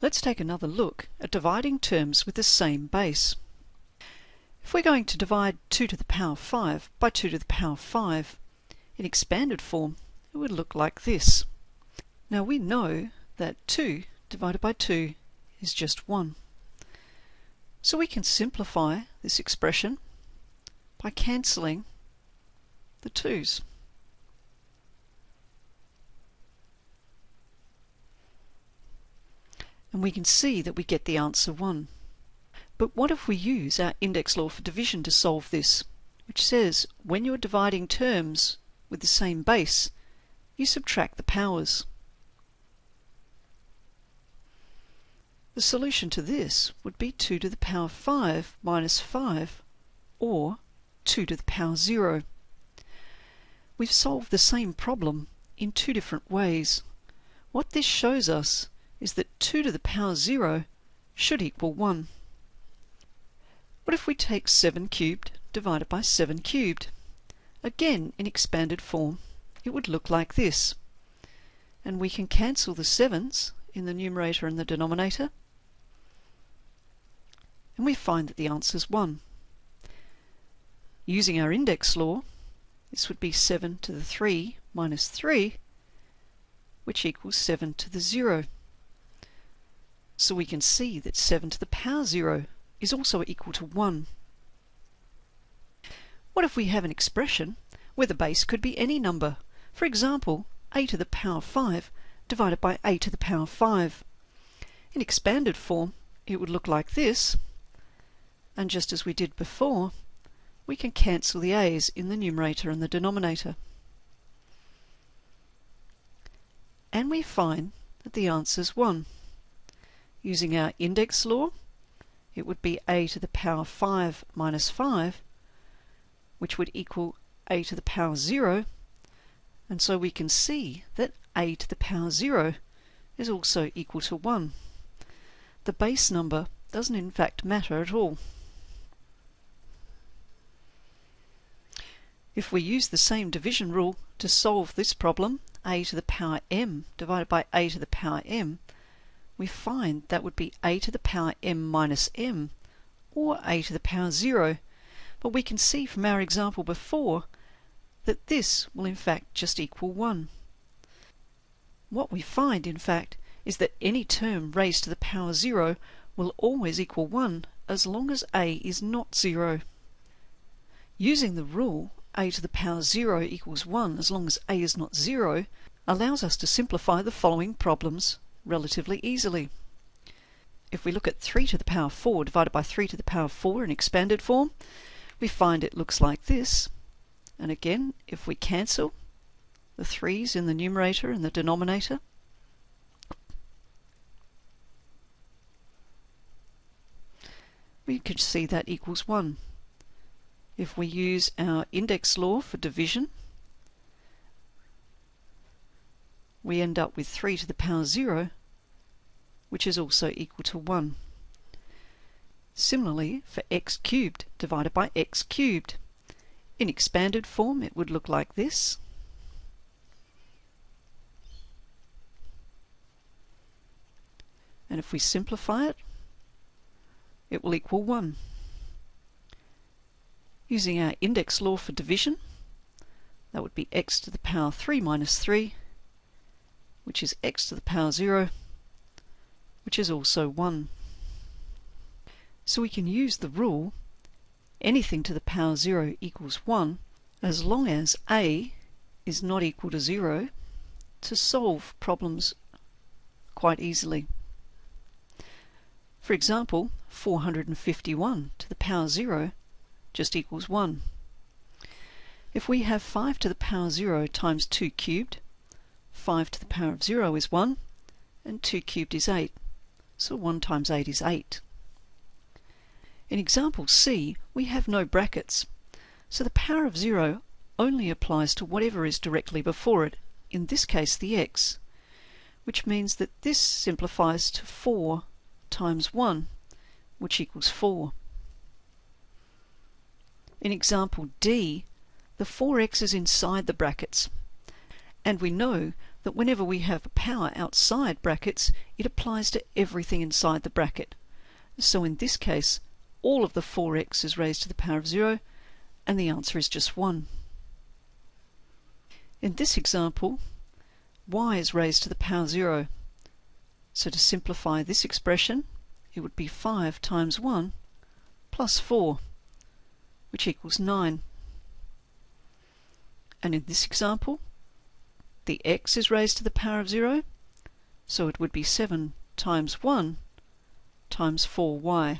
Let's take another look at dividing terms with the same base. If we're going to divide 2 to the power 5 by 2 to the power 5, in expanded form, it would look like this. Now we know that 2 divided by 2 is just 1. So we can simplify this expression by cancelling the 2's. And we can see that we get the answer 1. But what if we use our index law for division to solve this, which says when you're dividing terms with the same base, you subtract the powers. The solution to this would be 2 to the power 5 minus 5, or 2 to the power 0. We've solved the same problem in two different ways. What this shows us is that 2 to the power 0 should equal 1. What if we take 7 cubed divided by 7 cubed? Again, in expanded form, it would look like this. And we can cancel the 7's in the numerator and the denominator, and we find that the answer is 1. Using our index law, this would be 7 to the 3 minus 3, which equals 7 to the 0. So we can see that 7 to the power 0 is also equal to 1. What if we have an expression where the base could be any number? For example, a to the power 5 divided by a to the power 5. In expanded form, it would look like this, and just as we did before, we can cancel the a's in the numerator and the denominator. And we find that the answer is 1. Using our index law, it would be a to the power 5 minus 5, which would equal a to the power 0, and so we can see that a to the power 0 is also equal to 1. The base number doesn't in fact matter at all. If we use the same division rule to solve this problem, a to the power m divided by a to the power m, we find that would be a to the power m minus m, or a to the power 0. But we can see from our example before that this will in fact just equal 1. What we find, in fact, is that any term raised to the power 0 will always equal 1 as long as a is not 0. Using the rule a to the power 0 equals 1 as long as a is not 0 allows us to simplify the following problems relatively easily. If we look at 3 to the power 4 divided by 3 to the power 4 in expanded form, we find it looks like this. And again, if we cancel the 3's in the numerator and the denominator, we can see that equals 1. If we use our index law for division, we end up with 3 to the power 0, which is also equal to 1. Similarly, for x cubed divided by x cubed, in expanded form it would look like this. And if we simplify it, it will equal 1. Using our index law for division, that would be x to the power 3 minus 3, which is x to the power 0, which is also 1. So we can use the rule anything to the power 0 equals 1 as long as a is not equal to 0 to solve problems quite easily. For example, 451 to the power 0 just equals 1. If we have 5 to the power 0 times 2 cubed, 5 to the power of 0 is 1, and 2 cubed is 8, so 1 times 8 is 8. In example C, we have no brackets, so the power of 0 only applies to whatever is directly before it, in this case the x, which means that this simplifies to 4 times 1, which equals 4. In example D, the 4x is inside the brackets, and we know that whenever we have a power outside brackets, it applies to everything inside the bracket. So in this case, all of the 4x is raised to the power of 0, and the answer is just 1. In this example, y is raised to the power 0. So to simplify this expression, it would be 5 times 1 plus 4, which equals 9. And in this example, the x is raised to the power of 0, so it would be 7 times 1 times 4y.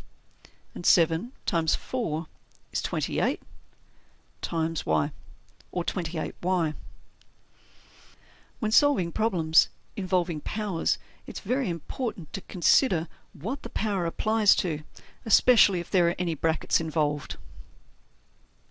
And 7 times 4 is 28 times y, or 28y. When solving problems involving powers, it's very important to consider what the power applies to, especially if there are any brackets involved.